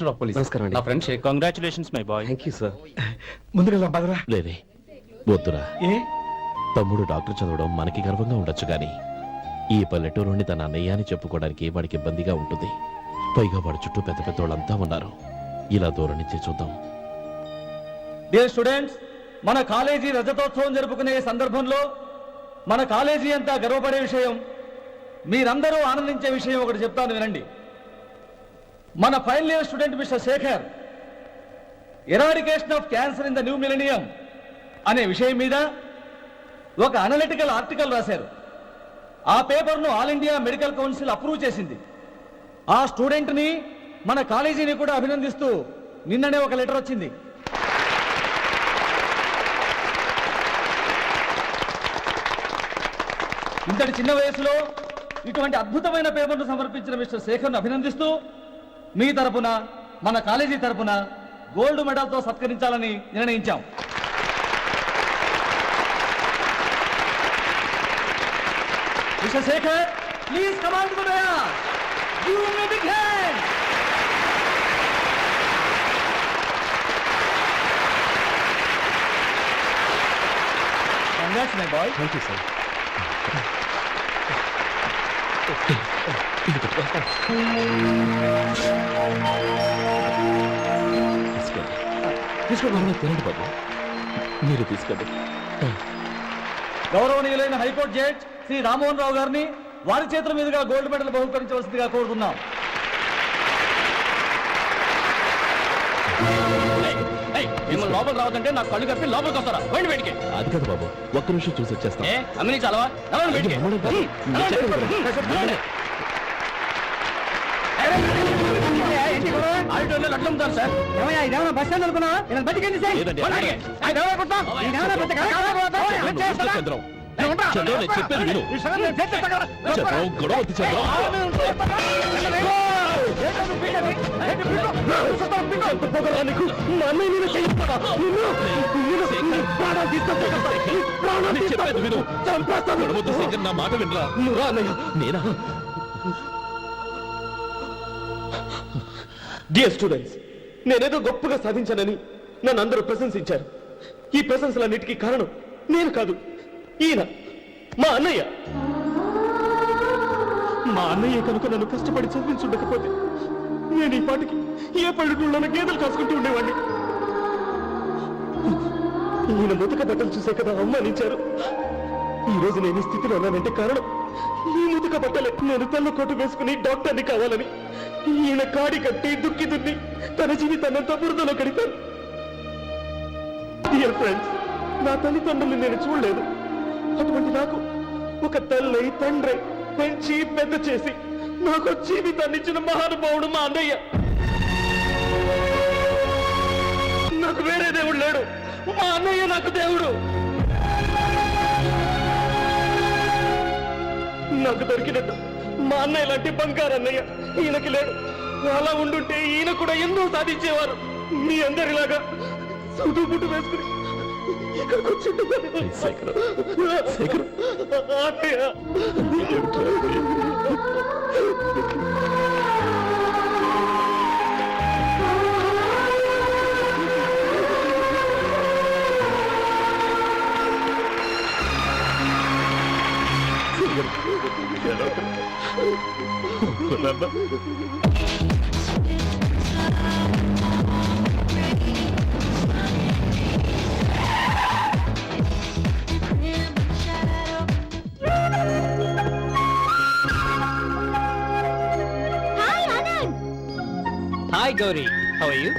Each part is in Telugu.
నమస్కారం అండి. నా ఫ్రెండ్ షేక్. Congratulations my boy. Thank you sir. ముందుగా బదరా లేదే వద్దురా. ఏ తమ్ముడు డాక్టర్ చదవడం మనకి గర్వంగా ఉండొచ్చు గాని ఈ పల్లెటూరుని తన అన్నయ్య అని చెప్పుకోవడానికి వాడికి ఇబ్బందిగా ఉంటుంది. పైగా వాడి చుట్టూ పెద్ద పెద్ద వాళ్ళంతా ఉన్నారు. ఇలా దూరం నుంచి చూద్దాం. డియర్ స్టూడెంట్స్, మన కాలేజీ రజతోత్సవం జరుపుకునే సందర్భంలో మన కాలేజీ అంతా గర్వపడే విషయం, మీరందరూ ఆనందించే విషయం ఒకటి చెప్తాను వినండి. మన final year student mister Shekhar eradication of cancer in the new millennium అనే విషయం మీద ఒక అనలిటికల్ ఆర్టికల్ రాశారు. ఆ పేపర్ను all India medical council approve చేసింది. ఆ స్టూడెంట్ని మన కాలేజీని కూడా అభినందిస్తూ నిన్ననే ఒక లెటర్ వచ్చింది. ఇంతటి చిన్న వయసులో ఇటువంటి అద్భుతమైన పేపర్ను సమర్పించిన మిస్టర్ శేఖర్ను అభినందిస్తూ మీ తరపున మన కాలేజీ తరపున గోల్డ్ మెడల్తో సత్కరించాలని నిర్ణయించాం. Mister Shekhar, please come on to the dais. Give me big hand. Congrats my boy. Thank you sir. తీసుకోండి తినండి బాబు. మీరు తీసుకోండి. గౌరవనీయులైన హైకోర్టు జడ్జ్ శ్రీ రామ్మోహన్ రావు గారిని వారి చేతుల మీదుగా గోల్డ్ మెడల్ బహుకరించవలసిందిగా కోరుతున్నాం. మిమ్మల్ని లోపల రావద్దంటే నాకు కళ్ళు కప్పి లోపలికి వస్తారా? పోయింది బయటికి. అది కాదు బాబు, ఒక్క నిమిషం చూసి వచ్చేస్తాం. అమ్మిని చాలవా? నడవండి బయటికి. ఆడిటోరియంలో లడ్లు అమ్ముతారు సార్. ఇదేమన్నా బస్ స్టాండ్ అనుకున్నా? లేదండి. చంద్రం, చంద్రం, నేను చెప్పేది విను. చంద్రం, గొడవ వద్దు చంద్రం. చెప్పేది విను. గొడవ వద్దు శేఖర్, నా మాట వినరా. నేనా? డియర్ స్టూడెంట్స్, నేనేదో గొప్పగా సాధించానని నన్ను అందరూ ప్రశంసించారు. ఈ ప్రశంసలన్నిటికీ కారణం నేను కాదు, ఈయన మా అన్నయ్య. మా అన్నయ్య కనుక నన్ను కష్టపడి చదివించుండకపోతే నేను ఈ పాటికి ఏ పల్లెటూళ్ళలో గేదెలు కాసుకుంటూ ఉండేవాడిని. ఈయన ముతక బట్టలు చూసే కదా అవమానించారు. ఈ రోజు నేను ఈ స్థితిలో ఉన్నానంటే కారణం ఈ ముతక బట్టలే. నేను తెల్ల కోటు వేసుకుని డాక్టర్ని కావాలని ఈయన కాడి కట్టి దుక్కి దున్ని తన జీవితాన్నంతా బురదలో కడితాను. డియర్ ఫ్రెండ్స్, నా తల్లిదండ్రులు నేను చూడలేదు. అటువంటి నాకు ఒక తల్లి తండ్రి పెంచి పెద్ద చేసి నాకు జీవితాన్ని ఇచ్చిన మహానుభావుడు మా అన్నయ్య. నాకు వేరే దేవుడు లేడు, మా అన్నయ్య నాకు దేవుడు. నాకు దొరికినట్టు మా అన్నయ్య లాంటి బంగారు అన్నయ్య ఈయనకి లేడు. అలా ఉండుంటే ఈయన కూడా ఎన్నో సాధించేవారు. మీ అందరిలాగా సుటు పుట్టు వేసుకుని ఇక్కడికి వచ్చి శేఖర్, శేఖర్. అన్నయ్య hi Gauri, how are you?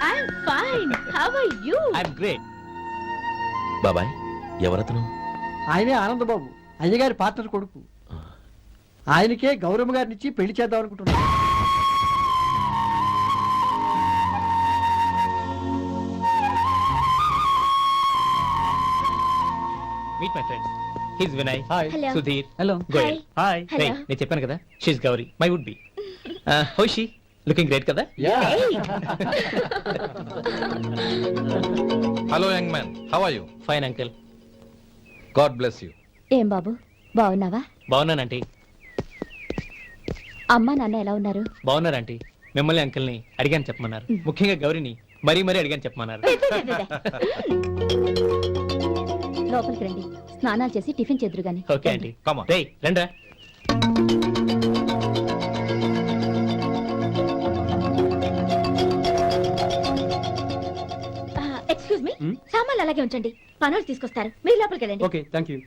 I'm fine. How are you? I'm great. బాబాయ్, ఎవరతను? ఆయనే ఆనందబాబు, అయ్యగారి పార్ట్నర్ కొడుకు. ఆయనకే గౌరమ్మ గారిని ఇచ్చి పెళ్లి చేద్దాం అనుకుంటున్నాను. Meet my friends. His Vinay. Hi. Hello. Sudheer. Hello. Goyal. Hi. Hello. నేను చెప్పాను కదా, she's Gauri, my would be. How she? Looking great కదా? Hello, young man. How are you? Fine uncle. God bless you. ఏం బాబు, బాగున్నావా? బాగున్నానంటీ. అమ్మా నాన్న ఎలా ఉన్నారు? బాగున్నారంటీ. మిమ్మల్ని అంకుల్ని అడిగాను చెప్పమన్నారు. ముఖ్యంగా గౌరిని మరీ మరీ అడిగాను చెప్పమన్నారు. లోపలికి రండి, స్నానాలు చేసి టిఫిన్ చేద్దరు గాని. Okay aunty. Come on. రేయ్ రండ్రా. ఎక్స్క్యూజ్ మీ, సామాన్లు అలాగే ఉంచండి, పనులు తీసుకొస్తారు, మీరు లోపలికి వెళ్ళండి. Okay thank you.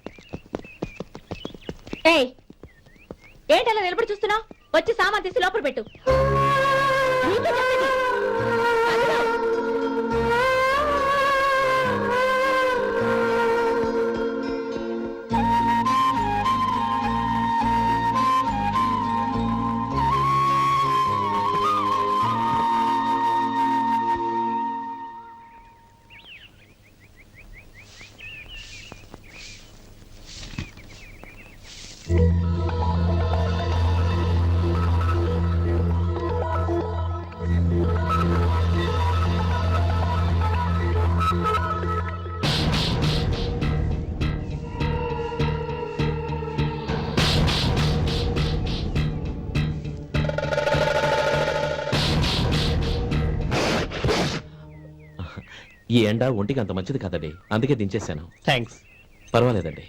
ఏయ్, ఏంటి అలా నిలబడి చూస్తున్నావు? వచ్చి సామాన్ తీసి లోపల పెట్టు. నీకే చెప్పేది. అదిగో. ఈ ఎండ ఒంటికి అంత మంచిది కాదండి, అందుకే దించేశాను. థ్యాంక్స్. పర్వాలేదండి.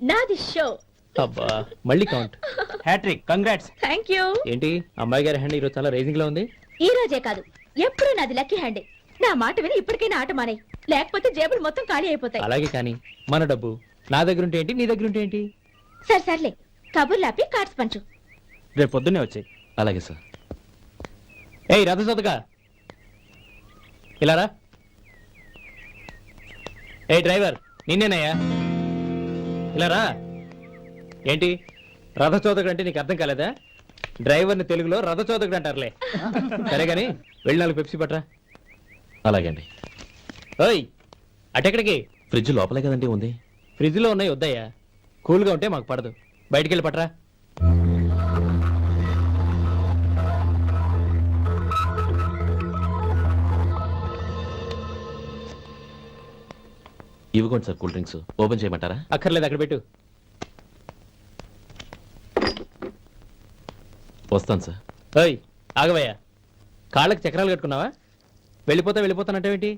నాది షో. అబ్బా మళ్ళీ count. Hat trick, congrats. Thank you. ఏంటి అమ్మాయి గారి హ్యాండ్ ఈరోజు చాలా రైజింగ్ లో ఉంది. ఈ రోజే కాదు, ఎప్పుడు నాది లక్కీ హ్యాండ్. నా మాట విని ఇప్పటికైనా ఆట మానే, లేకపోతే జేబులు మొత్తం ఖాళీ అయిపోతాయి. అలాగే కానీ మన డబ్బు నా దగ్గర ఉంటే ఏంటి, నీ దగ్గర ఉంటే ఏంటి? సరే సర్లే, కబుర్లు ఆపి కార్డ్స్ పంచు. రేపు పొద్దున్నే వచ్చాయి. అలాగే సార్. ఏయ్ రథ సోదగా ఇలా రా. ఏ డ్రైవర్, నిన్నేనయ్యా, ఇలా రా. ఏంటి రథచోదకుడు అంటే నీకు అర్థం కాలేదా? డ్రైవర్ని తెలుగులో రథచోదకుడు అంటారులే. సరే గాని వెళ్ళి 4 పెప్సీ పట్రా. అలాగే అండి. ఓయ్ అటెక్కడికి? ఫ్రిడ్జ్ లోపలే కదండి ఉంది. ఫ్రిడ్జ్లో ఉన్నాయి వద్దయ్యా, కూల్గా ఉంటే మాకు పడదు. బయటికి వెళ్ళి పట్రా. ఇవ్వకోండి సార్ కూల్ డ్రింక్స్. ఓపెన్ చేయమంటారా? అక్కర్లేదు, అక్కడ పెట్టు. వస్తాను సార్. ఓయ్ ఆగవయ్యా, కాళ్ళకి చక్రాలు కట్టుకున్నావా? వెళ్ళిపోతానంటే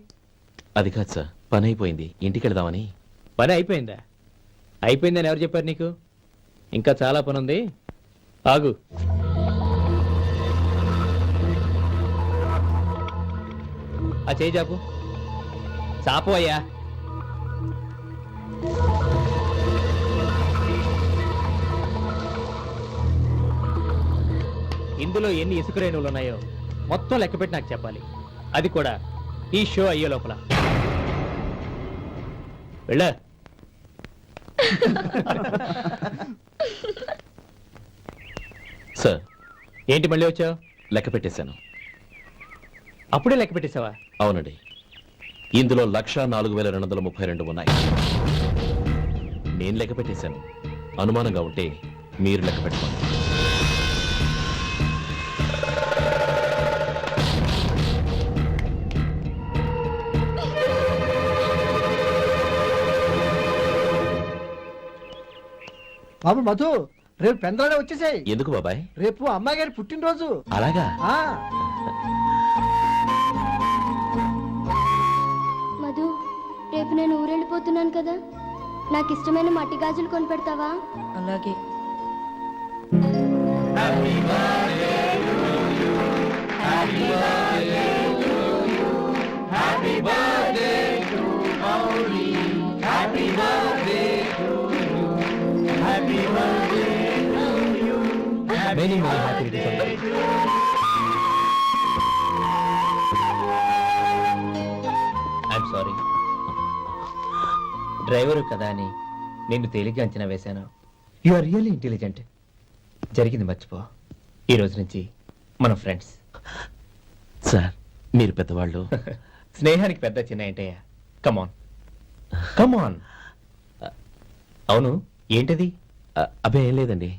అది కాదు సార్, పని అయిపోయింది, ఇంటికి వెళదామని. పని అయిపోయిందా? అయిపోయిందని ఎవరు చెప్పారు నీకు? ఇంకా చాలా పని ఉంది, ఆగు. ఆ చేయి చాపు. చాపు అయ్యా. ఇందులో ఎన్ని ఇసుక రేణువులు ఉన్నాయో మొత్తం లెక్కపెట్టి నాకు చెప్పాలి. అది కూడా ఈ షో అయ్యే లోపల. వెళ్ళ. సార్ ఏంటి మళ్ళీ వచ్చావు? లెక్క పెట్టేశాను. అప్పుడే లెక్క పెట్టేశావా? అవునండి, ఇందులో 1,04,232 ఉన్నాయి. నేను లెక్క పెట్టేశాను. అనుమానంగా ఉంటే మీరు లెక్క పెట్టుకోండి. బాబు మధు, రేపు పెందరాడే వచ్చేసాయి. ఎందుకు బాబాయ్? రేపు అమ్మాయి గారి పుట్టినరోజు. అలాగా? ఆ మధు, రేపు నేను ఊరెళ్ళిపోతున్నాను కదా, నాకు ఇష్టమైన మట్టి గాజులు కొనిపెడతావా? అలాగే. Many happy returns. I'm sorry. Driver కదా అని నిన్ను తేలిగ్గా అంచనా వేశాను. You are really intelligent. జరిగింది మర్చిపో. ఈ రోజు నుంచి మనం ఫ్రెండ్స్. సార్ మీరు పెద్దవాళ్ళు. స్నేహానికి పెద్ద చిన్న ఏంటయ్యా? కమాన్ కమాన్. అవును, ఏంటది? అబ్బే ఏం లేదండి.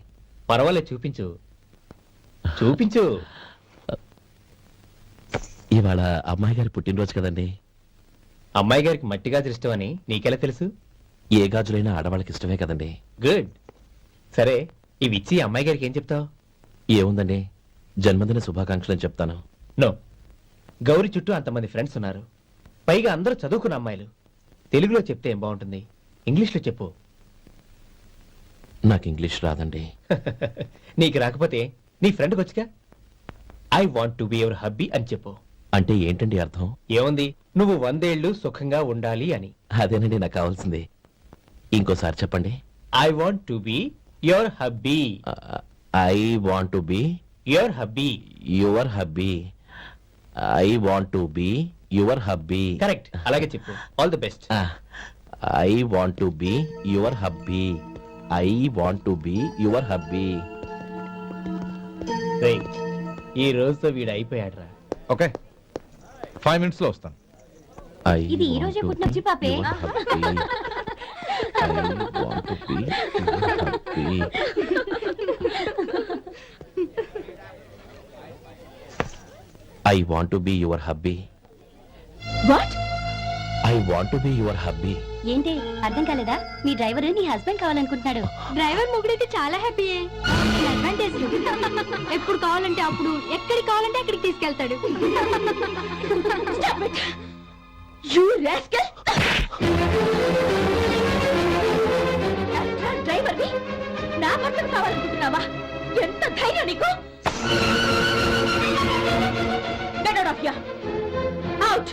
పర్వాలేదు, చూపించు చూపించు. ఇవాళ అమ్మాయి గారి పుట్టినరోజు కదండి. అమ్మాయి గారికి మట్టి గాజులు ఇష్టం అని నీకెలా తెలుసు? ఏ గాజులైనా ఆడవాళ్ళకి ఇష్టమే కదండి. గుడ్. సరే, ఇవి ఇచ్చి అమ్మాయి గారికి ఏం చెప్తావు? ఏముందండి, జన్మదిన శుభాకాంక్షలు అని చెప్తాను. నో, గౌరీ చుట్టూ అంతమంది ఫ్రెండ్స్ ఉన్నారు, పైగా అందరూ చదువుకున్న అమ్మాయిలు. తెలుగులో చెప్తే ఏం బాగుంటుంది, ఇంగ్లీష్లో చెప్పు. నాకు ఇంగ్లీష్ రాదండి. నీకు రాకపోతే నీ ఫ్రెండ్కి వచ్చిగా I want to be your hubby అని చెప్పు. అంటే ఏంటండి అర్థం? ఏముంది, నువ్వు 100 ఏళ్ళు సుఖంగా ఉండాలి అని. అదేనండి నాకు కావాల్సింది. ఇంకోసారి చెప్పండి. I want to be your hubby. I want to be your hubby. Your hubby. I want to be your hubby. Correct, అలాగే చెప్పు. All the best. I want to be your hubby. I want to be your hubby. ఈ రోజుతో వీడు అయిపోయాడ్రా. ఓకే, 5 minutes లో వస్తాను. ఇది ఈ రోజే పుట్టిన చిపాపే. I want to be your hubby. What? I want to be your hubby. ఏంటి అర్థం కాలేదా? మీ డ్రైవర్ నీ హస్బెండ్ కావాలనుకుంటున్నాడు. డ్రైవర్ మొగుడైతే చాలా హ్యాపీయే. అడ్వాంటేజ్ ఎప్పుడు కావాలంటే అప్పుడు, ఎక్కడికి కావాలంటే అక్కడికి తీసుకెళ్తాడు. You rascal! డ్రైవర్ ని నా భర్తను కావాలనుకుంటున్నావా? ఎంత ధైర్యం నీకు! Get out of here! Out!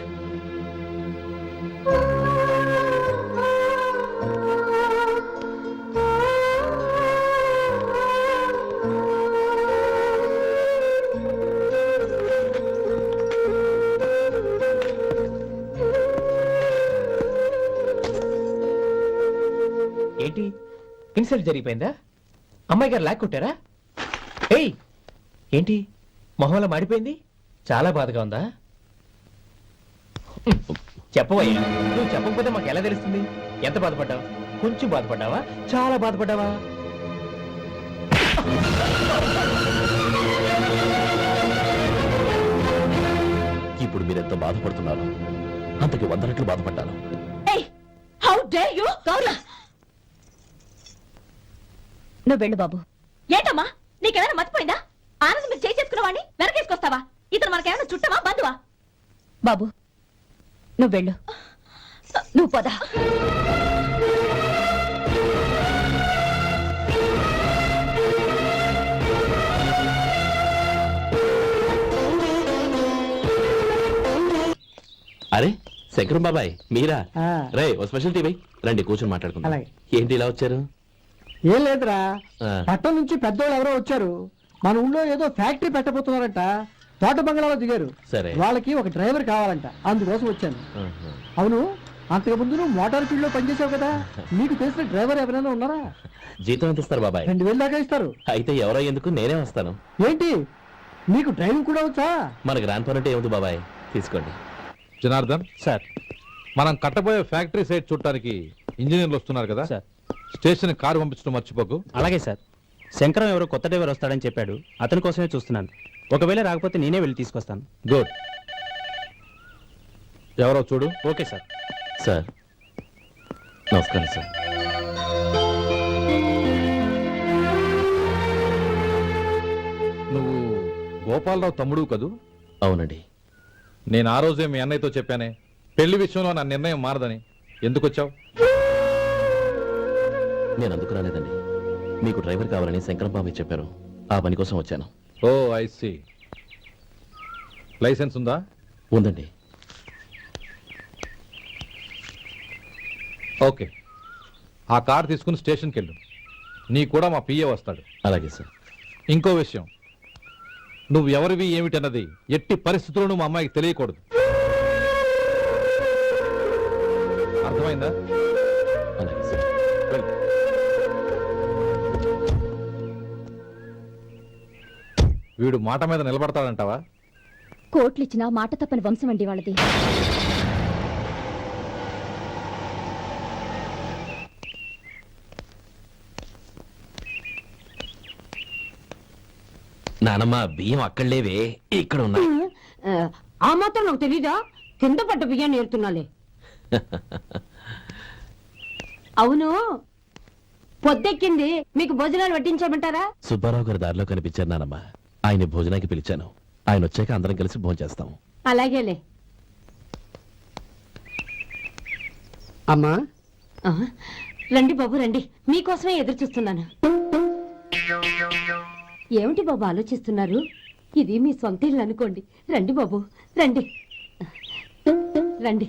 ఏంటి, ఇన్సల్ట్ జరిగిపోయిందా? అమ్మాయి గారు లాక్ కొట్టారా? ఏయ్, ఏంటి మొహంలో మాడిపోయింది? చాలా బాధగా ఉందా? చెప్పవయ్యా, నువ్వు చెప్పకపోతే మాకు ఎలా తెలుస్తుంది? ఎంత బాధపడ్డావు? కొంచెం బాధపడ్డావా, చాలా బాధపడ్డావా? ఇప్పుడు మీరెంత బాధపడుతున్నారు, అంతకి 100 రెట్లు బాధపడ్డాను. Hey! How dare you! Gaurav! నువ్వు వెళ్ళు బాబు. ఏంటమ్మా, నీకేమైనా మర్చిపోయిందా? ఆనందం మీరు చేసుకున్న వాడిని వెనకేసుకొస్తావా? ఇతను మనకేమైనా చుట్టమా, బంధువా? బాబు నువ్వు వెళ్ళు. నువ్వు పద. అరే శంకరం బాబాయ్, మీరా? ఆ. రే ఓ స్పెషల్ టీవీ రండి, కూర్చొని మాట్లాడుకుందాం. అలాగే. ఏంటి ఇలా వచ్చారు? ఏం లేదురా, ఆ. పట్టణం నుంచి పెద్దోళ్ళు ఎవరో వచ్చారు. మన ఊళ్ళో ఏదో ఫ్యాక్టరీ పెట్టబోతున్నారంట. తోట బంగ్లాలో దిగారు. సరే. వాళ్ళకి ఒక డ్రైవర్ కావాలంట, అందుకోసం వచ్చాను. ఆహా. అవును, అంతకు ముందు నువ్వు మోటార్ ఫీల్డ్ లో పనిచేసావు కదా, నీకు తెలిసిన డ్రైవర్ ఎవరైనా ఉన్నారా? జీతం ఎంత ఇస్తారు బాబాయ్? 2000 దాకా ఇస్తారు. అయితే ఎవరో ఎందుకు, నేనే వస్తాను. ఏంటి, నీకు డ్రైవింగ్ కూడా వచ్చా? మన గ్రాండ్ పనంటే ఏముంది బాబాయ్, తీసుకోండి. జనార్దన్ సార్. మనం కట్టబోయే ఫ్యాక్టరీ సైట్ చూడటానికి ఇంజనీర్లు వస్తున్నారు కదా సార్. స్టేషన్ కారు పంపించడం మర్చిపోకు. అలాగే సార్. శంకరం ఎవరో కొత్త డ్రైవర్ వస్తాడని చెప్పాడు, అతని కోసమే చూస్తున్నాను. ఒకవేళ రాకపోతే నేనే వెళ్ళి తీసుకొస్తాను. గుడ్. ఎవరో చూడు. Okay sir. సార్ నమస్కారం సార్. నువ్వు గోపాలరావు తమ్ముడు కదూ? అవునండి. నేను ఆ రోజే మీ అన్నయ్యతో చెప్పానే, పెళ్లి విషయంలో నా నిర్ణయం మారదని. ఎందుకు వచ్చావు? నేను అందుకు రాలేదండి, మీకు డ్రైవర్ కావాలని శంకరం బాబాయ్ చెప్పారు, ఆ పని కోసం వచ్చాను. ఓ ఐ సీ. లైసెన్స్ ఉందా? ఉందండి. ఓకే, ఆ కార్ తీసుకుని స్టేషన్కి వెళ్ళు. నీ కూడా మా పిఏ వస్తాడు. అలాగే సార్. ఇంకో విషయం, నువ్వు ఎవరివి ఏమిటన్నది ఎట్టి పరిస్థితుల్లోనూ మా అమ్మాయికి తెలియకూడదు. అర్థమైందా? అలాగే సార్. వెళ్ళు. వీడు మాట మీద నిలబడతాడంటావా? కోట్లు ఇచ్చినా మాట తప్పని వంశం అండి వాళ్ళది. నానమ్మ, బియ్యం అక్కడ లేవే, ఇక్కడ ఉన్నాయి. ఆ మాత్రం నాకు తెలీదా? కింద పడ్డ బియ్యాన్ని ఏరుతున్నాలే. అవును, పొద్దెక్కింది, మీకు భోజనాలు వడ్డించమంటారా? సుబ్బారావు గారి దారిలో కనిపించారు నానమ్మ. ఆయన భోజనానికి పిలిచాను. ఆయన వచ్చాక అందరం కలిసి భోంచేస్తాం. అలాగేలే. అమ్మా, ఆ, రండి బాబు రండి, మీకోసమే ఎదురు చూస్తున్నాను. ఏమిటి బాబు ఆలోచిస్తున్నారు? ఇది మీ సొంత ఇల్లు అనుకోండి. రండి బాబు రండి రండి.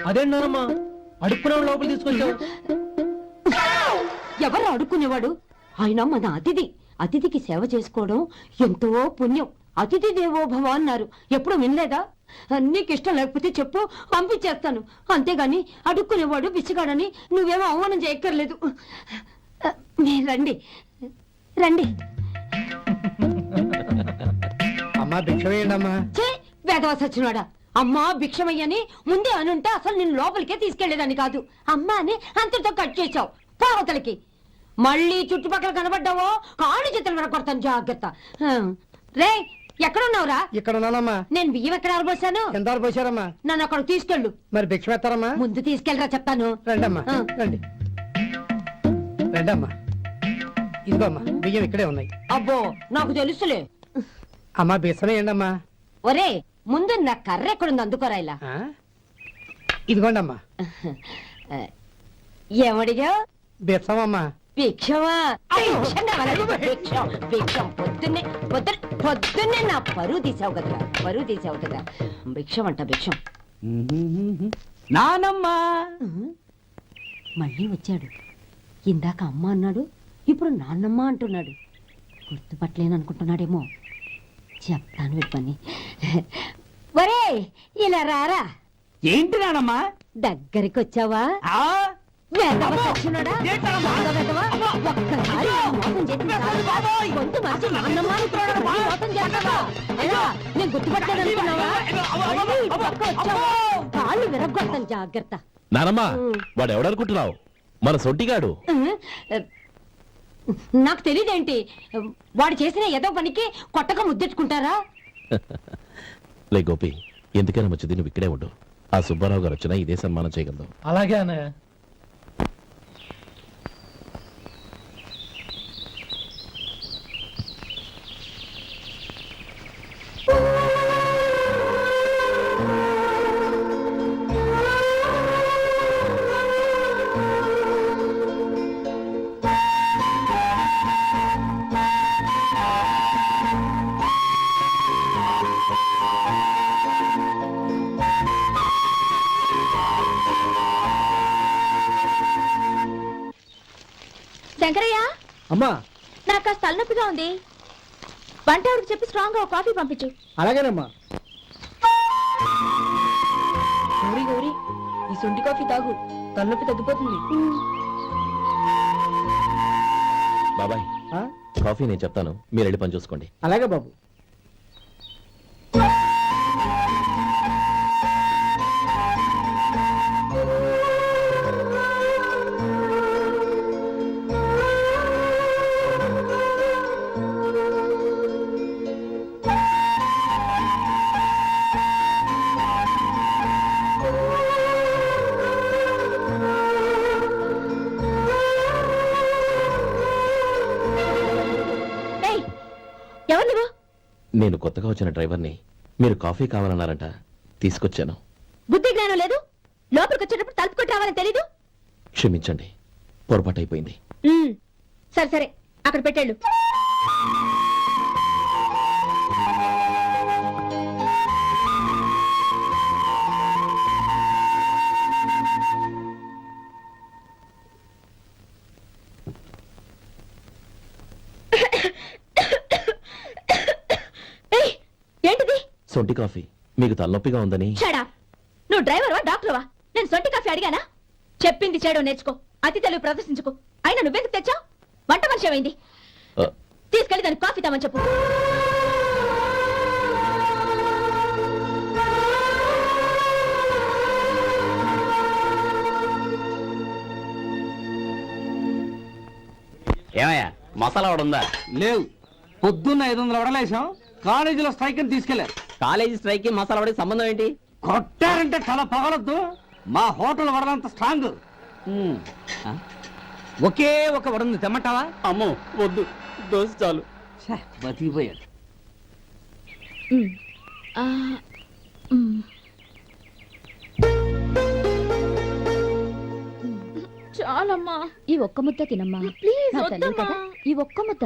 అదేంటమ్మా అడుక్కునే లోపల తీసుకొచ్చావు? ఎవరు అడుక్కునేవాడు? ఆయన మన అతిథి. అతిథికి సేవ చేసుకోవడం ఎంతో పుణ్యం. అతిథి దేవో భవ అన్నారు, ఎప్పుడు వినలేదా? నీకు ఇష్టం లేకపోతే చెప్పు, పంపించేస్తాను. అంతేగాని అడుక్కునేవాడు బిచ్చగాడని నువ్వేమో అవమానం చేయక్కర్లేదు. మీరు రండి రండి. అమ్మా భిక్ష వేయండి అమ్మా. చే వేదవ సచ్చినోడా, అమ్మా భిక్షమయ్యని ముందే అనుంటే అసలు నిన్ను లోపలికే తీసుకెళ్లేదని కాదు. అమ్మా అని అంతటితో కట్ చేసావు. పావతలకి మళ్ళీ చుట్టుపక్కల కనబడ్డావో కాళ్ళు చేతులు వినకొడతాను, జాగ్రత్త. రే, ఎక్కడున్నావురా? ఇక్కడ ఉన్నానమ్మా. నేను బియ్యం ఎక్కడ ఆరబోసాను? ఎంత పోసారమ్మా? నన్ను అక్కడ తీసుకెళ్ళు. మరి భిక్ష పెడతారమ్మా? ముందు తీసుకెళ్ళరా చెప్తాను. రండమ్మా, ఆ. రండి రండమ్మా. ఇదిగోమ్మా, బియ్యం ఇక్కడే ఉన్నాయి. అబ్బో, నాకు తెలుసులే. అమ్మా బిచ్చం వేయండి అమ్మా. ఒరే, ముందు నా కర్ర ఎక్కడుంది, అందుకోరా ఇలా. ఆ? ఇదిగోండి అమ్మా. ఏమడిగా? బిచ్చం అమ్మా. భిక్షమా? భిక్షం కావాలా? భిక్షం భిక్షం. పొద్దున్నే నా పరువు తీసావు కదరా, పరువు తీసావు కదా. భిక్షం అంట, భిక్షం. నానమ్మా మళ్ళీ వచ్చాడు. ఇందాక అమ్మ అన్నాడు, ఇప్పుడు నాన్నమ్మ అంటున్నాడు. గుర్తుపట్టలేననుకుంటున్నాడేమో. చెప్తాను వీడి పని. ఒరే, ఇలా రారా. ఏంటి నానమ్మా? దగ్గరికి వచ్చావా? వెధవ సచ్చినోడా? బాగా వెధవ. ఒక్కసారి మోసం చేసింది చాలు. గొంతు మార్చి నాన్నమ్మ అని పిలవడం మళ్ళీ మోసం చేస్తావా? ఎలా? నేను గుర్తుపట్టలేదనుకున్నావా? మళ్ళీ ఇటు పక్క వచ్చావా? కాళ్ళు విరగ్గొడతాను, జాగ్రత్త. నానమ్మ, వాడు ఎవడనుకుంటున్నావు? మన సొంటిగాడు. నాకు తెలియదేంటి? వాడు చేసిన ఏదో పనికి కొట్టక ముద్దెట్టుకుంటారా? లే గోపి, ఎందుకైనా మంచిది నువ్వు ఇక్కడే ఉండు. ఆ సుబ్బారావు గారు వచ్చినా ఇదే సన్మానం చేయగలదు. అలాగే అన్నయ్య. శంకరయ్య, అమ్మా. నాకు కాస్త తలనొప్పిగా ఉంది. వంట ఆవిడకి చెప్పి స్ట్రాంగ్ గా కాఫీ పంపించు. అలాగేనమ్మా. గౌరీ గౌరీ, ఈ సొంటి కాఫీ తాగు, తలనొప్పి తగ్గిపోతుంది. బాబాయ్, ఆ? కాఫీ నేను చెప్తాను, మీరు వెళ్ళి పని చూసుకోండి. అలాగే బాబు. ఎవరు నువ్వు? నేను కొత్తగా వచ్చిన డ్రైవర్ని. మీరు కాఫీ కావాలన్నారంట, తీసుకొచ్చాను. బుద్ధి జ్ఞానం లేదు. లోపలికి వచ్చేటప్పుడు తలుపు కొట్టి రావాలని తెలీదు. క్షమించండి, పొరపాటు అయిపోయింది. సరే సరే, అక్కడ పెట్టేళ్ళు. ఏంటిది? సొంటి కాఫీ. మీకు తలనొప్పిగా ఉందని. షడా, నువ్వు డ్రైవర్వా డాక్టర్వా? నేను సొంటి కాఫీ అడిగానా? చెప్పింది చేయడం నేర్చుకో, అతి తెలుగు ప్రదర్శించుకో. అయినా నువ్వెందుకు తెచ్చావు? వంట మనిషి ఏమైంది? ఆ, తీసుకెళ్ళి దానికి కాఫీ తామని చెప్పు. ఏమయ్యా, మసాలా వాడు ఉందా? లేవు. పొద్దున్న 500 వడలేసాం, కాలేజీలో స్ట్రైక్ అని తీసుకెళ్లారు. కాలేజీ స్ట్రైక్ కి మసాలా వాడికి సంబంధం ఏంటి? కొట్టారంటే తల పగలొద్దు. మా హోటల్ వడలంత స్ట్రాంగ్. ఒకే ఒక వడుంది తెమ్మంటావా? అమ్మో వద్దు, దోశ చాలు. బతికిపోయాడు. చాలమ్మా, ఈ ఒక్క ముద్ద తినమ్మా ప్లీజ్ నా తల్లి కదా, ఈ ఒక్క ముద్ద.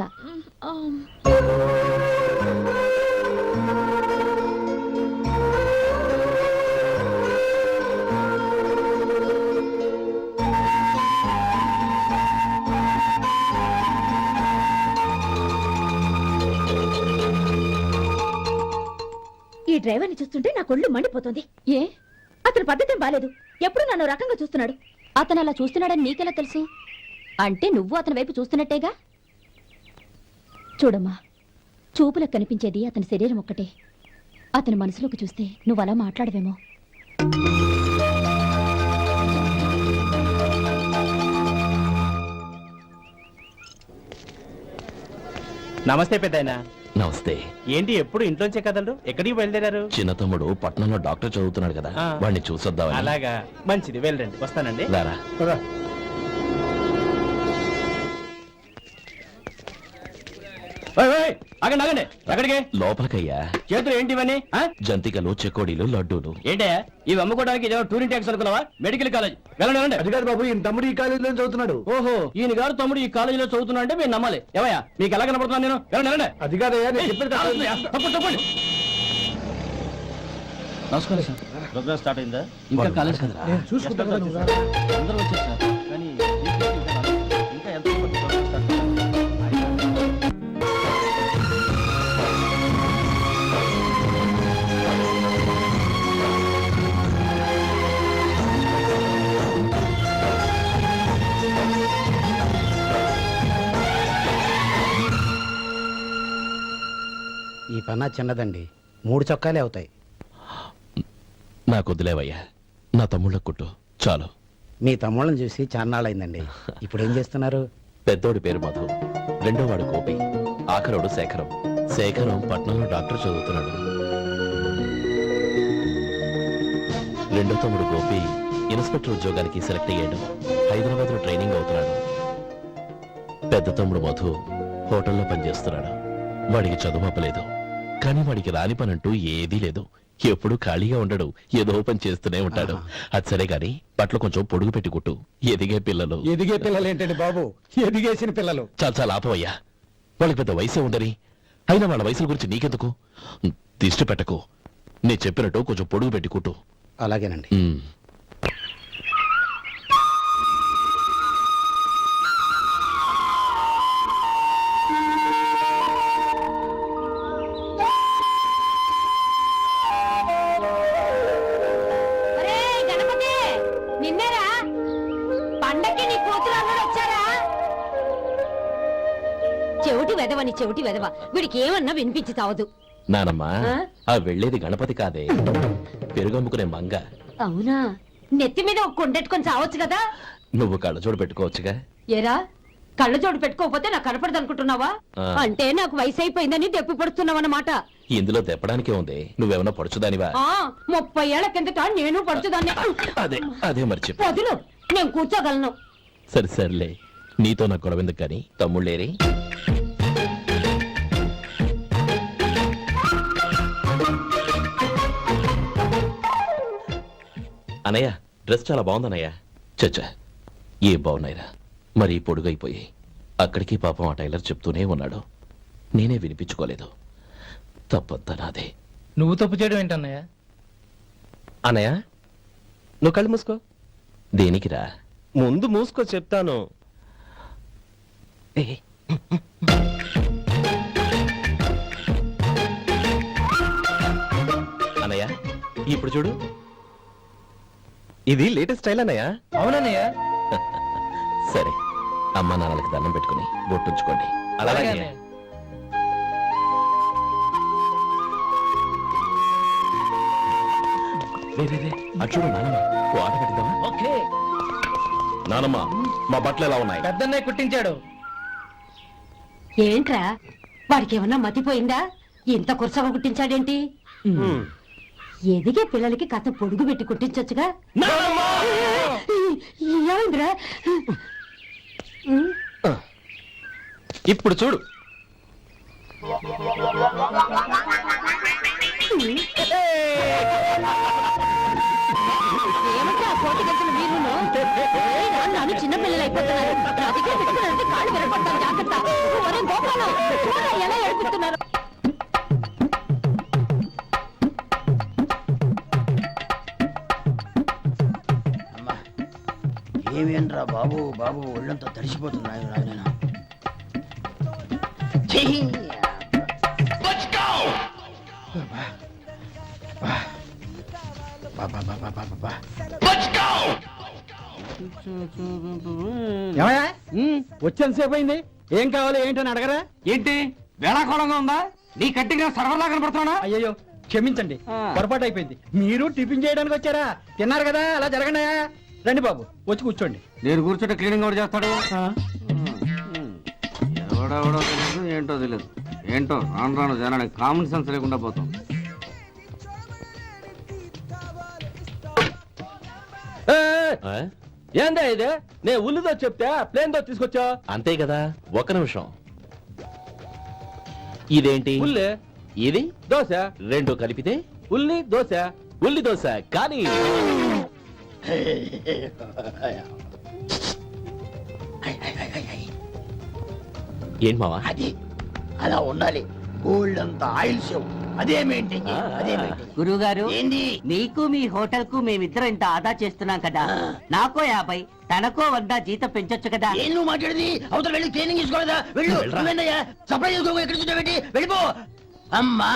ఈ డ్రైవర్ని చూస్తుంటే నా కొళ్ళు మండిపోతుంది. ఏ అతని పద్ధతి బాలేదు, ఎప్పుడు నన్ను రకంగా చూస్తున్నాడు. అతను అలా చూస్తున్నాడని నీకెలా తెలుసు? అంటే నువ్వు అతని వైపు చూస్తున్నట్టేగా. చూడమ్మా, చూపులకు కనిపించేది అతని శరీరం ఒక్కటే. అతని మనసులోకి చూస్తే నువ్వు అలా మాట్లాడవేమో. నమస్తే పెద్దాయనా. నమస్తే. ఏంటి ఎప్పుడు ఇంట్లోంచే కదలరు? ఎక్కడికి బయలుదేరారు? చిన్న తమ్ముడు పట్నంలో డాక్టర్ చదువుతున్నాడు కదా, ఆ. వాడిని చూసొద్దామని. అలాగా, మంచిది, వెళ్ళండి. వస్తానండి. రారా. ఆగండి ఆగండి, ఎక్కడికి? లోపలికయ్యా. చేతులు ఏంటి ఇవన్నీ? జంతికలు, చెకోడీలు, లడ్డూలు. ఏంటయ్యా ఇవి అమ్ముకోవడానికి ఇదేమో టూరింగ్ ట్యాక్స్ అనుకున్నావా? Medical college. వెళ్ళండి వెళ్ళండి. అది కాదు బాబు, ఈయన తమ్ముడు ఈ కాలేజీలో చదువుతున్నాడు. ఓహో, ఈయన గారు తమ్ముడు ఈ కాలేజీలో చదువుతున్నా అంటే మీరు నమ్మాలి. ఏవయ్యా మీకు ఎలా కనపడుతున్నాను నేను? వెళ్ళండి వెళ్ళండి. అది కాదయ్యా, నేను చెప్పేది కాదు. తప్పండి తప్పండి. నమస్కారం సార్. ప్రోగ్రామ్ స్టార్ట్ అయిందా? ఇంకా కాలేజ్ కదా. నేను చూసుకుంటాను కదా, నువ్వు రా. అందరూ వచ్చారు సార్. కానీ ఇంకా ఎంత ప్రోగ్రామ్ స్టార్ట్ కాలేదు. ఈ పన్నా చిన్నదండి, 3 చొక్కాలే అవుతాయి. నాకు వదిలేవయ్యా, నా తమ్ముళ్ళకు కుట్టు చాలు. మీ తమ్ముళ్ళని చూసి చాన్నాళ్ళైందండి. ఇప్పుడు ఏం చేస్తున్నారు? పెద్దోడి పేరు మధు, రెండోవాడు గోపి, ఆఖరోడు శేఖరం. శేఖరం పట్నంలో డాక్టర్ చదువుతున్నాడు. రెండో తమ్ముడు గోపి ఇన్స్పెక్టర్ ఉద్యోగానికి సెలెక్ట్ అయ్యాడు, హైదరాబాద్ లో ట్రైనింగ్ అవుతున్నాడు. పెద్ద తమ్ముడు మధు హోటల్లో పనిచేస్తున్నాడు. వాడికి చదువు అప్పలేదు, కానీ వాడికి రాని పనంటూ ఏదీ లేదు. ఎప్పుడు ఖాళీగా ఉండడు, ఏదో పని చేస్తూనే ఉంటాడు. అది సరే గాని బట్టలు కొంచెం పొడుగు పెట్టి కుట్టు. ఎదిగే పిల్లలు. ఎదిగే పిల్లలు ఏంటండి బాబు, ఎదిగేసిన పిల్లలు. చాలా చాలా ఆపవయ్యా, వాళ్ళకి పెద్ద వయసే ఉందని. అయినా వాళ్ళ వయసుల గురించి నీకెందుకు? దిష్టి పెట్టకు. నేను చెప్పినట్టు కొంచెం పొడుగు పెట్టి కుట్టు. అలాగేనండి. గణపతి, నిన్నేరా? పండక్కి నీ కూతురు అల్లుడు వచ్చారా? చెవిటి వెదవని చెవిటి వెదవ, వీడికి ఏమన్నా వినిపించి తావదు. నానమ్మా, ఆ వెళ్ళేది గణపతి కాదే, పెరుగమ్ముకునే మంగ. అవునా? నెత్తి మీద ఒక కొండెట్టుకొని చావచ్చు కదా. నువ్వు కళ్ళజోడు పెట్టుకోవచ్చుగా. ఏరా, కళ్ళజోడు పెట్టుకోకపోతే నాకు కనపడదు అనుకుంటున్నావా? ఆ. అంటే నాకు వయసు అయిపోయిందని దెప్పి పడుతున్నావన్నమాట. ఇందులో తెప్పడానికే ఉంది. నువ్వేమన్నా పడుచుదానివా? 30 ఏళ్ల కిందట నేను పడుతుందాన్ని. అదే అదే మరి చెప్పు. వదులు, నేను కూర్చోగలను. సరే సర్లే, నీతో నాకు గొడవ ఎందుకు కానీ. తమ్ముళ్ళేరి? అనయ్య, డ్రెస్ చాలా బాగుందన్నయ్య. చచ్చా, ఏ బాగున్నాయిరా, మరీ పొడుగైపోయి. అక్కడికి పాపం ఆ టైలర్ చెప్తూనే ఉన్నాడు, నేనే వినిపించుకోలేదు. తప్పంతా నాదే. నువ్వు తప్పు చేయడం ఏంటన్నయ్య? అన్నయ్య, నువ్వు కళ్ళు మూసుకో. దేనికిరా? ముందు మూసుకో చెప్తాను. అనయ్య, ఇప్పుడు చూడు. ఇది లేటెస్ట్ స్టైల్ అన్నయ్య. అవునన్నయ్య. సరే, అమ్మా నాన్నలకి దండం పెట్టుకుని బొట్టుంచుకోండి. అలాగే అన్నయ్య. అటు చూడు నానమ్మ, ఓ ఆట పెట్టిద్దామా? ఓకే. నానమ్మ, మా బట్టలు ఎలా ఉన్నాయి? పెద్దన్నయ్య కుట్టించాడు. ఏంట్రా, వాడికి ఏమన్నా మతిపోయిందా? ఇంత కుర్చగా కుట్టించాడేంటి? ఎదిగే పిల్లలకి కథ పొడుగు పెట్టి కుట్టించొచ్చుగా. ఏమైందిరా? ఇప్పుడు చూడు. ఏమంటే ఆ కోటి గంటల మీరు నాన్న చిన్న పిల్లలు అయిపోతున్నారు. అదిగే పెట్టుకున్నారంటే కాళ్ళు విరగొడతాను, జాగ్రత్త. ఒరే గోపాలం, చూడరా ఎలా ఏడిపిస్తున్నారు. అమ్మా ఏమేంట్రా బాబు బాబు ఒళ్ళంతా తడిసిపోతున్నాయి నాయన. వచ్చేంత సేపు అయింది. ఏం కావాలి ఏంటని అడగరా? ఏంటి వేళాకోళంగా ఉందా? నీ కట్టిగా సర్వర్లా కనపడుతున్నా? అయ్యయ్యో క్షమించండి, పొరపాటు అయిపోయింది. మీరు టిఫిన్ చేయడానికి వచ్చారా? తిన్నారు కదా, అలా జరగండి. రండి బాబు, వచ్చి కూర్చోండి. నేను కూర్చుంటే క్లీనింగ్ కూడా చేస్తాడు. ఎవడెవడో తెలియదు, ఏంటో తెలియదు. ఏంటో రాను రాను జనానికి కామన్ సెన్స్ లేకుండా పోతాం. ఆ? ఏందా ఇది? నేను ఉల్లిదో చెప్తే ప్లేన్ దో తీసుకొచ్చా. అంతే కదా, ఒక్క నిమిషం. ఇదేంటి? ఉల్లి ఇది దోశ, రెండు కలిపితే ఉల్లి దోశ. ఉల్లి దోశ. కానీ ఏం మావా? అది అలా ఉండాలి. గోల్డ్ అంత ఆయిల్ షో అదే మెయింటైన్ చేయాలి, అదే మెయింటైన్. గురువు గారు, ఏంది? నీకు మీ హోటల్ కు మేమిద్దరం ఇంత ఆదా చేస్తున్నాం కదా, నాకో 50 తనకో 100 జీతం పెంచొచ్చు కదా. ఏం నువ్వు మాట్లాడేది? అవతల వెళ్ళి ట్రైనింగ్ తీసుకోలేదా? వెళ్ళు. నువ్వేందయ్యా సప్లై చేసుకో, ఎక్కడ కూర్చోబెట్టి వెళ్ళిపో. అమ్మా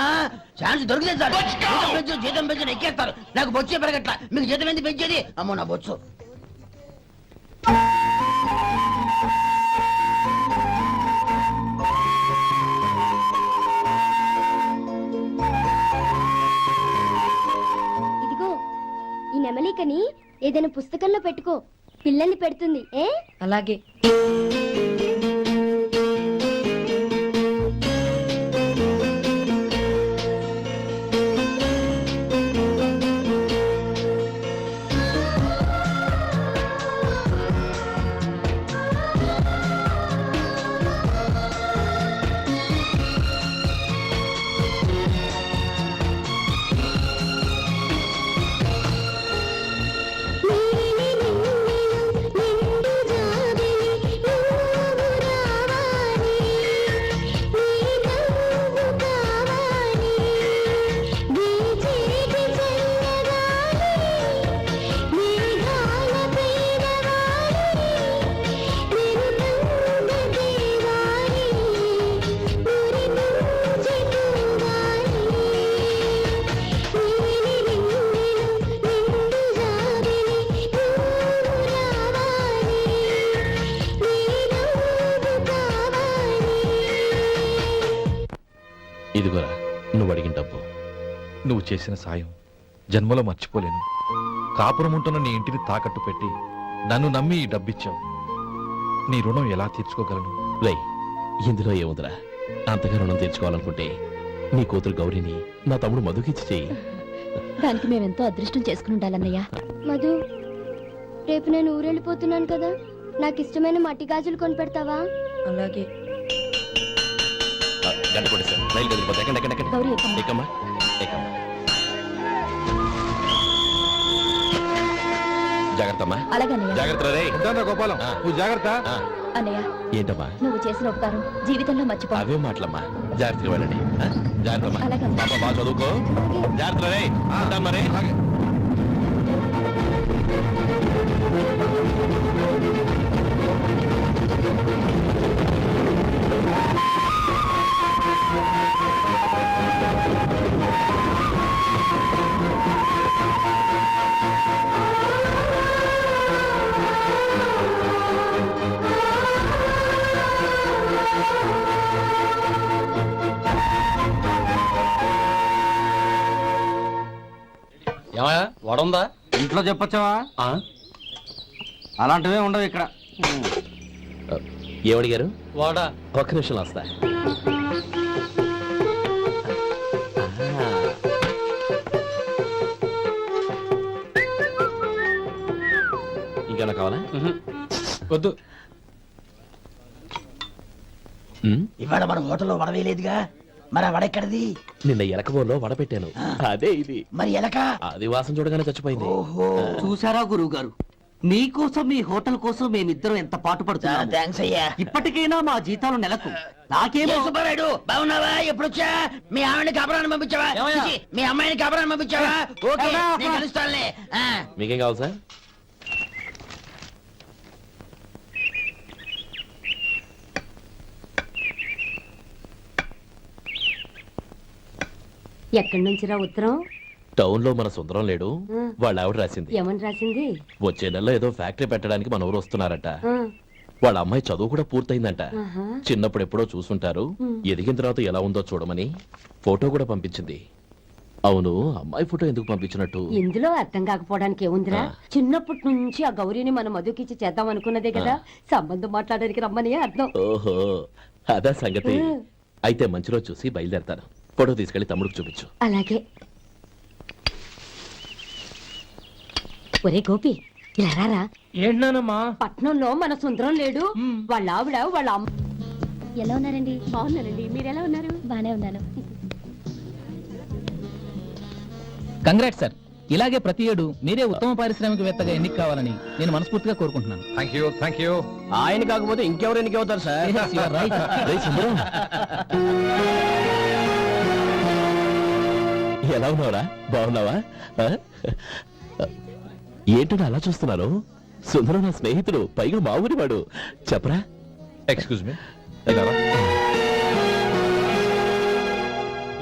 ఛాన్స్ దొరికితే చాలు. జీతం పెంచు ఎక్కేస్తారు. నాకు బొచ్చే పెరగట్ల, మీకు జీతం ఎందుకు పెంచేది? అమ్మో నా బొచ్చు. ఇదిగో ఈ నెమలికని ఏదైనా పుస్తకంలో పెట్టుకో, పిల్లల్ని పెడుతుంది. అలాగే. ఇదిగోరా నువ్వు అడిగిన డబ్బు. నువ్వు చేసిన సాయం జన్మలో మర్చిపోలేను. కాపురం ఉంటున్న నీ ఇంటిని తాకట్టు పెట్టి నన్ను నమ్మి ఈ డబ్బిచ్చావు. నీ రుణం ఎలా తీర్చుకోగలను? రేయ్, ఇందులో ఏముందిరా? అంతగా రుణం తీర్చుకోవాలనుకుంటే నీ కూతురు గౌరీని నా తమ్ముడు మధుకిచ్చి చెయ్యి. దానికి మేమెంతో అదృష్టం చేసుకుని ఉండాలన్నయ్య. మధు, రేపు నేను ఊరెళ్ళిపోతున్నాను కదా, నాకు ఇష్టమైన మట్టి గాజులు కొనిపెడతావా? అలాగే. గంట కొట్టేశాను, రైలు కదిలిపోతే ఎక్కండి ఎక్కండి ఎక్కండి. గౌరీ ఎక్కమ్మా. ఎక్కమ్మా ఎక్కమ్మా. జాగ్రత్త అమ్మా. అలాగే అన్నయ్య. జాగ్రత్త రే. ఉంటానురా గోపాలం, నువ్వు జాగ్రత్త. అన్నయ్య, ఏంటమ్మా? నువ్వు చేసిన ఉపకారం జీవితంలో మర్చిపో. అవే మాటలమ్మా, జాగ్రత్తగా వెళ్ళండి. జాగ్రత్త అమ్మా. అలాగే. పాప బాగా చదువుకో. జాగ్రత్త రే. ఉంటామ్మా రే. ఏమయ్యా వడుందా? ఇంట్లో చెప్పొచ్చావా? అలాంటివే ఉండవు ఇక్కడ. ఏమడిగారు? వాడా ఒక్క నిమిషం వస్తా. ఇంకేమైనా కావాలా వద్దు. ఉమ్, ఇవాళ మన హోటల్లో వడవేయలేదుగా, మరి ఆ వడ ఎక్కడిది? నిన్న ఎలకబోలో వడ పెట్టాను, అదే ఇది. మరి ఎలక? అది వాసన చూడగానే చచ్చిపోయింది. ఓహో, చూసారా గురువు గారు, మీకోసం మీ హోటల్ కోసం మేమిద్దరం ఎంత పాటు చాలా పడుతున్నాము. థ్యాంక్స్ అయ్యా. ఇప్పటికైనా మా జీతాలు నెలకు నాకేమో ఏ సుబ్బారాయుడు, బాగున్నావా? ఎప్పుడొచ్చా? మీ ఆవిడని కాపురాన్ని పంపించావా? చిచి, మీ అమ్మాయిని కాపురాన్ని పంపించావా? ఓకే, నేను కలుస్తానులే. ఆ. మీకేం కావాలి సార్? ఎక్కడి నుంచిరా ఉత్తరం? టౌన్ లో మన సుందరం లేడు, వాళ్ళ ఆవిడ రాసింది. ఏమని రాసింది? వచ్చే నెలలో ఏదో ఫ్యాక్టరీ పెట్టడానికి మన ఊరు వస్తున్నారట. వాళ్ళ అమ్మాయి చదువు కూడా పూర్తయిందంట. చిన్నప్పుడు ఎప్పుడో చూసుంటారు, ఎదిగిన తర్వాత ఎలా ఉందో చూడమని ఫోటో కూడా పంపించింది. అవును, అమ్మాయి ఫోటో ఎందుకు పంపించినట్టు? ఇందులో అర్థం కాకపోవడానికి ఏముందిరా? చిన్నప్పటి నుంచి ఆ గౌరీని మనం మధుకిచ్చి చేద్దాం అనుకున్నదే కదా, సంబంధం మాట్లాడడానికి రమ్మని అర్థం. ఓహో, అదా సంగతి. అయితే మంచి రోజు చూసి బయలుదేరతాను. ఫోటో తీసుకెళ్లి తమ్ముడికి చూపించు. అలాగే. ఒరే గోపి, ఇలా రారా. ఏంటన్నానమ్మా? పట్నంలో మన సుందరం లేడు, వాళ్ళ ఆవిడ వాళ్ళ అమ్మ. ఎలా ఉన్నారండి? బాగున్నారండి. మీరు ఎలా ఉన్నారు? బానే ఉన్నాను. Congrats sir. ఇలాగే ప్రతి ఏడు మీరే ఉత్తమ పారిశ్రామికవేత్తగా ఎన్నిక కావాలని నేను మనస్ఫూర్తిగా కోరుకుంటున్నాను. Thank you, thank you. ఆయన కాకపోతే ఇంకెవరు ఎన్నిక అవుతారు sir? Yes, you are right. రేయ్ సుందరం, ఎలా ఉన్నావురా? బాగున్నావా? ఆ? ఏంటని అలా చూస్తున్నారు? సుందరం నా స్నేహితుడు, పైగా మా ఊరి వాడు. చెప్పరా? ఎక్స్క్యూజ్ మీ,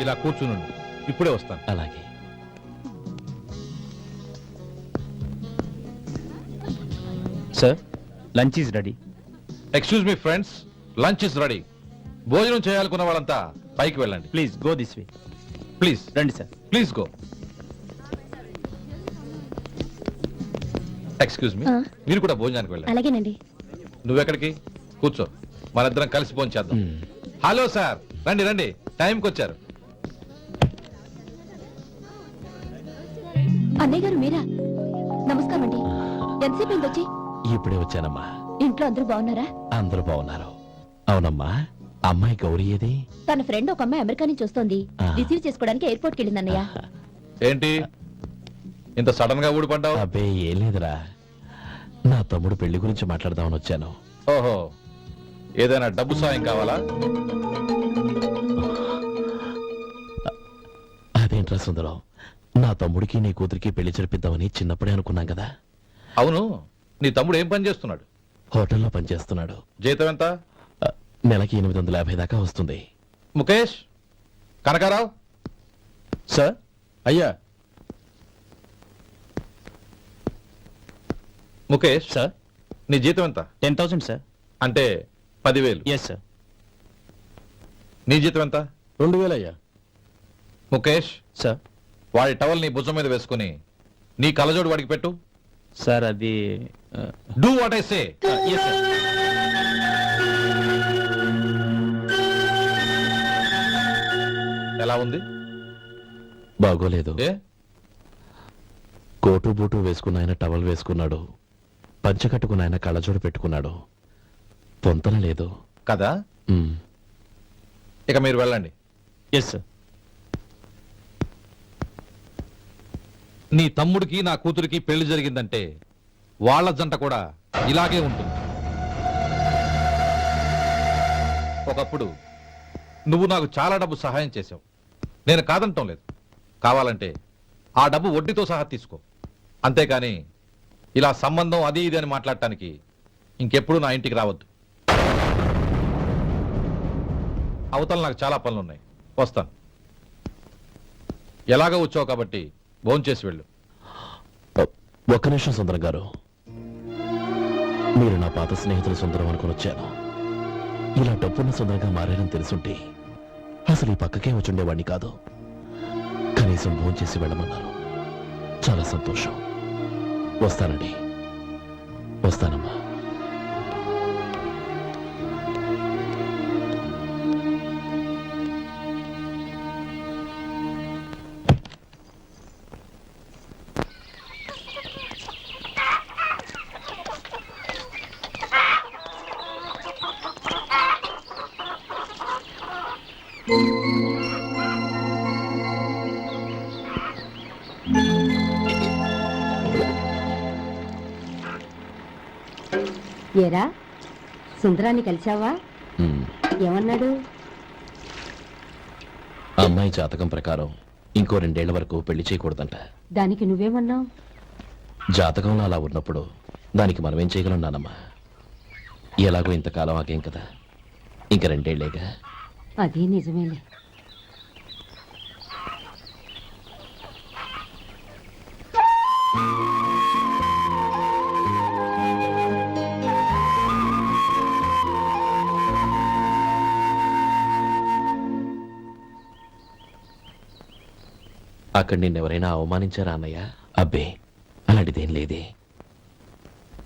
ఇలా కూర్చునుండు, ఇప్పుడే వస్తాను. అలాగే. Sir, lunch is ready. Excuse me friends, lunch is ready. భోజనం చేయాలనుకున్న వాళ్ళంతా పైకి వెళ్ళండి. Please go this way. Please రండి sir. Please go. Excuse me, మీరు కూడా భోజనానికి వెళ్ళండి. అలాగేనండి. నువ్వెక్కడికి? కూర్చో, మనిద్దరం కలిసి భోజనం చేద్దాం. హలో సార్, రండి రండి, టైంకి వచ్చారు. అన్నయ్య గారు మీరా? నమస్కారం అండి. ఎంతసేపు అయింది వచ్చి? ఇప్పుడే వచ్చానమ్మా. ఇంట్లో అందరూ బాగున్నారా? అందరూ బాగున్నారు. అవునమ్మా, అమ్మాయి గౌరీ ఏది? తన ఫ్రెండ్ ఒక అమ్మాయి అమెరికా నుంచి వస్తోంది, రిసీవ్ చేసుకోవడానికి ఎయిర్పోర్ట్ కి వెళ్ళింది అన్నయ్య. ఏంటి ఇంత సడన్ గా ఊడిపడ్డావు? అబ్బే ఏం లేదురా, నా తమ్ముడు పెళ్లి గురించి మాట్లాడదామని వచ్చాను. ఓహో, ఏదైనా డబ్బు సాయం కావాలా? అదేంట్రా సుందరం, నా తమ్ముడికి నీ కూతురికి పెళ్లి జరిపిద్దామని చిన్నప్పుడే అనుకున్నాం కదా. అవును, నీ తమ్ముడు ఏం పని చేస్తున్నాడు? హోటల్లో పనిచేస్తున్నాడు. జీతం ఎంత? నెలకి 850 దాకా వస్తుంది. ముఖేష్, కనకారావు. సార్. అయ్యా. ముఖేష్ సార్. నీ జీతం ఎంత? 10,000 సార్. అంటే 10,000. Yes sir. నీ జీతం ఎంత? 2,000 అయ్యా. ముఖేష్ సార్. వాడి టవల్ నీ భుజం మీద వేసుకుని నీ కలజోడు వాడికి పెట్టు. సార్ అది do what I say. Yes sir. ఎలా ఉంది? బాగోలేదు. ఏ? కోటు బూటు వేసుకున్న ఆయన టవల్ వేసుకున్నాడు, పంచ కట్టుకున్న ఆయన కళ్ళజోడు పెట్టుకున్నాడు. పొంతన లేదు కదా. ఉమ్. ఇక మీరు వెళ్ళండి. Yes sir. నీ తమ్ముడికి నా కూతురికి పెళ్లి జరిగిందంటే వాళ్ళ జంట కూడా ఇలాగే ఉంటుంది. ఒకప్పుడు నువ్వు నాకు చాలా డబ్బు సహాయం చేశావు, నేను కాదంటం లేదు. కావాలంటే ఆ డబ్బు వడ్డీతో సహా తీసుకో. అంతేకాని ఇలా సంబంధం అది ఇది అని మాట్లాడటానికి ఇంకెప్పుడు నా ఇంటికి రావద్దు. అవతల నాకు చాలా పనులున్నాయి, వస్తాను. ఎలాగో వచ్చావు కాబట్టి భోంచేసి వెళ్ళు. ఒక్క నిమిషం సుందరం గారు, మీరు నా పాత స్నేహితులు సుందరం అనుకుని వచ్చాను. ఇలా డబ్బున్న సుందరంగా మారారని తెలుసుంటే అసలు ఈ పక్కకే వచ్చుండేవాడిని కాదు. కనీసం భోంచేసి వెళ్ళమన్నారు, చాలా సంతోషం. వస్తానండి. వస్తానమ్మా. ఏరా సుందరాన్ని కలిసావా? ఉమ్, ఏమన్నాడు? ఆ అమ్మాయి జాతకం ప్రకారం ఇంకో 2 ఏళ్ల వరకు పెళ్లి చేయకూడదంట. దానికి నువ్వేమన్నావు? జాతకంలో అలా ఉన్నప్పుడు దానికి మనమేం చేయగలం నానమ్మా? ఎలాగో ఇంతకాలం ఆగేం కదా, ఇంక 2 ఏళ్లేగా. అది నిజమేలే. అక్కడ నిన్నెవరైనా అవమానించారా అన్నయ్య? అబ్బే, అలాంటిదేం లేదే.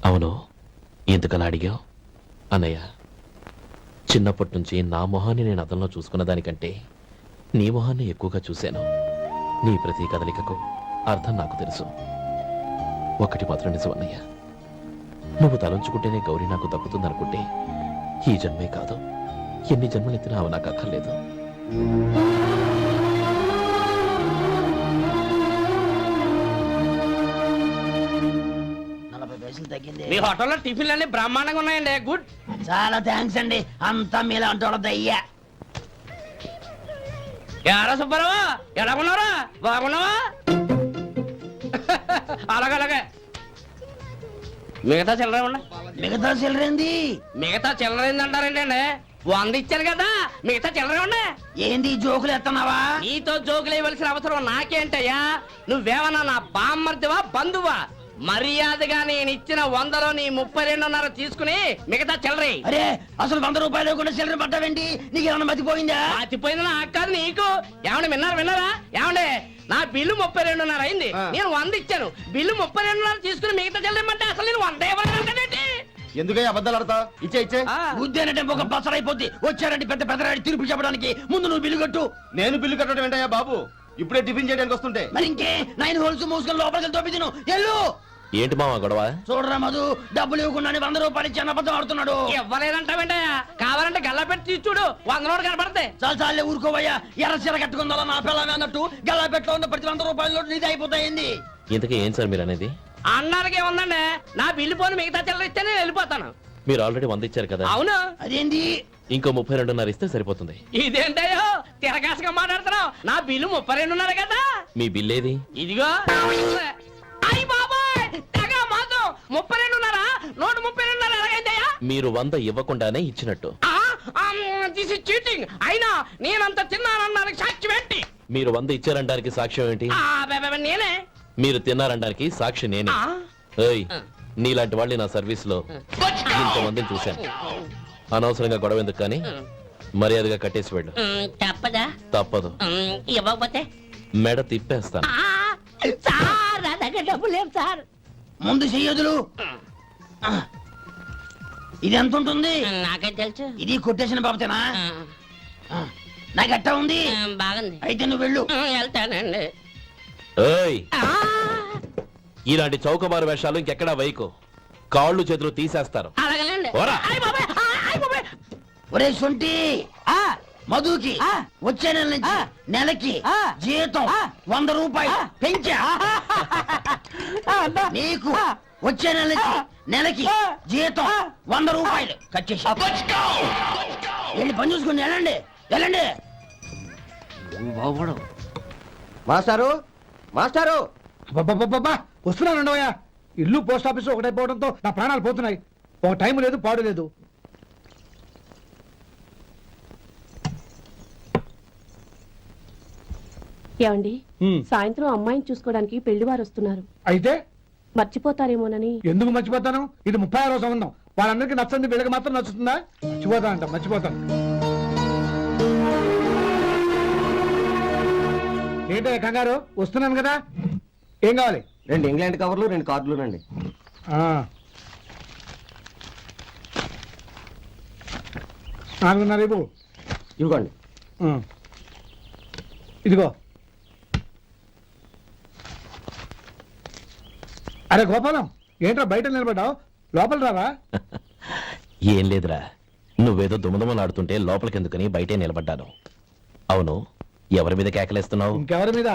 అవును, ఎందుకలా అడిగావు? అన్నయ్య, చిన్నప్పటి నుంచి నా మొహాన్ని నేను అతనిలో చూసుకున్న దానికంటే నీ మొహాన్ని ఎక్కువగా చూశాను. నీ ప్రతి కదలికకు అర్థం నాకు తెలుసు. ఒకటి మాత్రం నిజం అన్నయ్య, నువ్వు తలంచుకుంటేనే గౌరీ నాకు దక్కుతుందనుకుంటే ఈ జన్మే కాదు, ఎన్ని జన్మలెత్తినా అవి నాకు అక్కర్లేదు. మీ హోటల్లో టిఫిన్లు అన్ని బ్రహ్మాండంగా ఉన్నాయండి. గుడ్. చాలా థ్యాంక్స్ అండి, అంతా మీలా అంటూ అయ్యా. ఎరా సుబ్బారావు, ఎలా ఉన్నారా? బాగున్నావా? అలాగే మిగతా చిల్లర ఉన్నా. మిగతా చిల్లరేంది? మిగతా చిల్లర ఏందంటారండి? 100 ఇచ్చాను కదా, మిగతా చిల్లర ఉన్నా. ఏంది జోకులు ఎత్తన్నావా? నీతో జోకులు ఇవ్వాల్సిన అవసరం నాకేంటయ్యా? నువ్వేమన్నా నా బామ్మర్దివా, బంధువా? మర్యాదగా నేను ఇచ్చిన 100లో నీ 32.5 తీసుకుని మిగతా చిల్లరే. అరే, అసలు 100 రూపాయలు కూడా చిల్లర పడ్డావేంటి? నీకు ఏమన్నా మతిపోయిందా? మతిపోయింది నాకు కాదు, నీకు. ఏమండి విన్నారా? ఏమండి, నా బిల్లు 32.5 అయింది, నేను 100 ఇచ్చాను. బిల్లు 32.5 తీసుకుని మిగతా చిల్లరమంటే అసలు నేను 100 ఇవ్వలేదంటే ఎందుకయ్యా అబద్ధాలు ఆడతా? ఇచ్చే ఉద్యానంటే ఒక బసరైపోద్ది. వచ్చారంటే పెద్ద పెద్దరాడి తీర్పు చెప్పడానికి ముందు నువ్వు బిల్లు కట్టు. నేను బిల్లు కట్టడం ఏంటయ్యా బాబు? ఇప్పుడే టిఫిన్ చేయడానికి వస్తుంటే. మరి ఇంకే 9 హోల్స్ మూసుకొని లోపలికి తోపి తిను. ఎల్లు. ఏంటి మావా గొడవ? చూడరా మధు, డబ్బులు ఇవ్వకుండా 100 రూపాయలు ఇచ్చి అబద్ధం ఆడుతున్నాడు. ఇవ్వలేదంటావేంటయ్యా? కావాలంటే గల్లా పెట్టి తీసి చూడు, 100 నోటు కనపడతాయి. చాలే ఊరుకోవయ్యా. ఎర్ర చీర కట్టుకుందా నా పిల్లమే అన్నట్టు గల్లాపెట్లో ఉన్న ప్రతి 100 రూపాయల నోటు నీది అయిపోతాయింది. ఇంతకీ ఏం సార్ మీరు అనేది? అన్నారకే ఉందండి, నా బిల్లు పోని మిగతా చిల్లర ఇస్తే నేను వెళ్ళిపోతాను. మీరు ఆల్రెడీ 100 ఇచ్చారు కదా. అవును. అదేంటి? ఇంకో 32.5 ఇస్తే సరిపోతుంది. ఇదేంటయ్యో తిరగాసుగా మాట్లాడుతున్నావు? నా బిల్లు 32.5 కదా. మీ బిల్ ఏది? ఇదిగో. అయ్య బాబాయ్, తెగ మాతో 32.5 నోటు 32.5 ఎలాగైందయ్యా? మీరు 100 ఇవ్వకుండానే ఇచ్చినట్టు. This is cheating. అయినా నేనంత తిన్నానన్నానికి సాక్ష్యం ఏంటి? మీరు 100 ఇచ్చారనడానికి సాక్ష్యం ఏంటి? నేనే. మీరు తిన్నారనడానికి సాక్షి నేనే. ఏయ్, నీలాంటి వాళ్ళని నా సర్వీస్ లో ఇంతమందిని చూశాను. అనవసరంగా గొడవ ఎందుకు కానీ మర్యాదగా కట్టేసి వెళ్ళు. తప్పదా? తప్పదు. ఇవ్వకపోతే మెడ తిప్పేస్తాను. సార్, నా దగ్గర డబ్బు లేవు సార్. ముందు చెయ్యదులు. ఇది ఎంత ఉంటుంది? నాకే తెలుసు. ఇది కొట్టేసిన బాబతేనా? నాకు ఎట్టా ఉంది? బాగుంది. అయితే నువ్వు వెళ్ళు. వెళ్తానండి. ఏయ్, ఇలాంటి చౌకబారు వేషాలు ఇంకెక్కడా వైకు. కాళ్ళు చేతులు తీసేస్తారు. అలాగేనండి. పోరా. ఒరే సొంటి, మధుకి వచ్చే నెల నుంచి నెలకి జీతం 100 రూపాయలు పెంచా. నీకు వచ్చే నెల నుంచి నెలకి జీతం 100 రూపాయలు కట్ చేసి వెళ్ళి పని చూసుకుని వెళ్ళండి. వెళ్ళండి. మాస్టారు, మాస్టారు, వస్తున్నానండవయ్యా. ఇల్లు పోస్ట్ ఆఫీస్ ఒకటైపోవడంతో నా ప్రాణాలు పోతున్నాయి. ఒక టైం లేదు, పాడు లేదు. ఏమండి, సాయంత్రం అమ్మాయిని చూసుకోవడానికి పెళ్లివారు వస్తున్నారు. అయితే మర్చిపోతారేమోనని. ఎందుకు మర్చిపోతాను? ఇది 36వ సంబంధం. వాళ్ళందరికీ నచ్చంది వీళ్ళకి మాత్రం నచ్చుతుందా? మర్చిపోతాను. ఏంటయ్యా కంగారు? వస్తున్నాను కదా. ఏం కావాలి? 2 ఇంగ్లాండ్ కవర్లు, 2 కార్డులు రండి. 4.5 ఇవ్వు. ఇవ్వండి. ఇదిగో. అరే గోపాలం, ఏంట్రా బయట నిలబడ్డావు? లోపల రావా? ఏం లేదురా, నువ్వేదో దుమదుమలాడుతుంటే లోపలికెందుకని బయటే నిలబడ్డాను. అవును, ఎవరి మీద కేకలేస్తున్నావు? ఇంకెవరి మీద?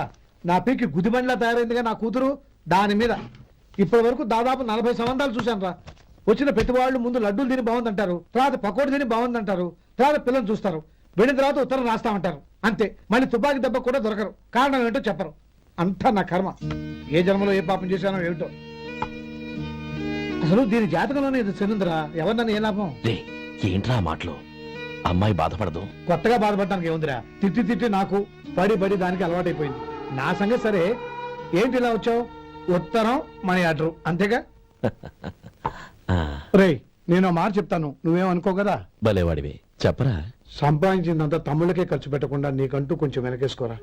నా పీకి గుదిబండ్లా తయారైందిగా నా కూతురు, దాని మీద. ఇప్పటి వరకు దాదాపు 40 సంవత్సరాలు చూశాను రా. వచ్చిన ప్రతి వాళ్ళు ముందు లడ్డూలు తిని బాగుందంటారు, తర్వాత పకోడీ తిని బాగుందంటారు, తర్వాత పిల్లలు చూస్తారు, వెళ్ళిన తర్వాత ఉత్తరం రాస్తామంటారు, అంతే. మళ్ళీ తుపాకీ దెబ్బ కూడా దొరకరు. కారణం ఏంటో చెప్పరు. అంతా నా కర్మ. ఏ జన్మలో ఏ పాపం చేశానో ఏమిటో. అసలు దీని జాతకంలోనే ఇది చెందుందిరా. ఎవరినన్నా ఏ లాభం? రే, ఏంట్రా ఆ మాటలు? అమ్మాయి బాధపడదు. కొత్తగా బాధపడటానికి ఏముందిరా? తిట్టి తిట్టి నాకు పడి పడి దానికి అలవాటైపోయింది. నా సంగతి సరే, ఏంటి ఇలా వచ్చావు? ఉత్తరం, మనీ ఆర్డర్, అంతేగా? ఆ, రేయ్, నేను మాట చెప్తాను, నువ్వేం అనుకో కదా. భలేవాడివి, చెప్పరా. సంపాదించిందంతా తమ్ముళ్ళకే ఖర్చు పెట్టకుండా నీకంటూ కొంచెం వెనకేసుకోరా.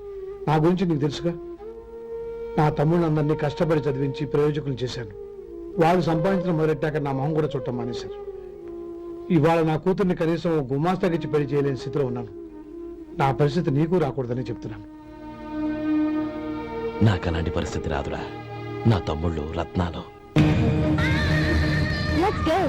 నా గురించి నీకు తెలుసుగా. నా తమ్ముళ్ళందరినీ కష్టపడి చదివించి ప్రయోజకులు చేశాను. వాళ్ళు సంపాదించడం మొదలెట్టాక నా మొహం కూడా చుట్టం మానేశారు. ఇవాళ నా కూతుర్ని కనీసం గుమాస్తాకిచ్చి పెళ్లి చేయలేని స్థితిలో ఉన్నాను. నా పరిస్థితి నీకు రాకూడదని చెప్తున్నాను. నాకు అలాంటి పరిస్థితి రాదురా. నా తమ్ముళ్ళు రత్నాలు. Let's go.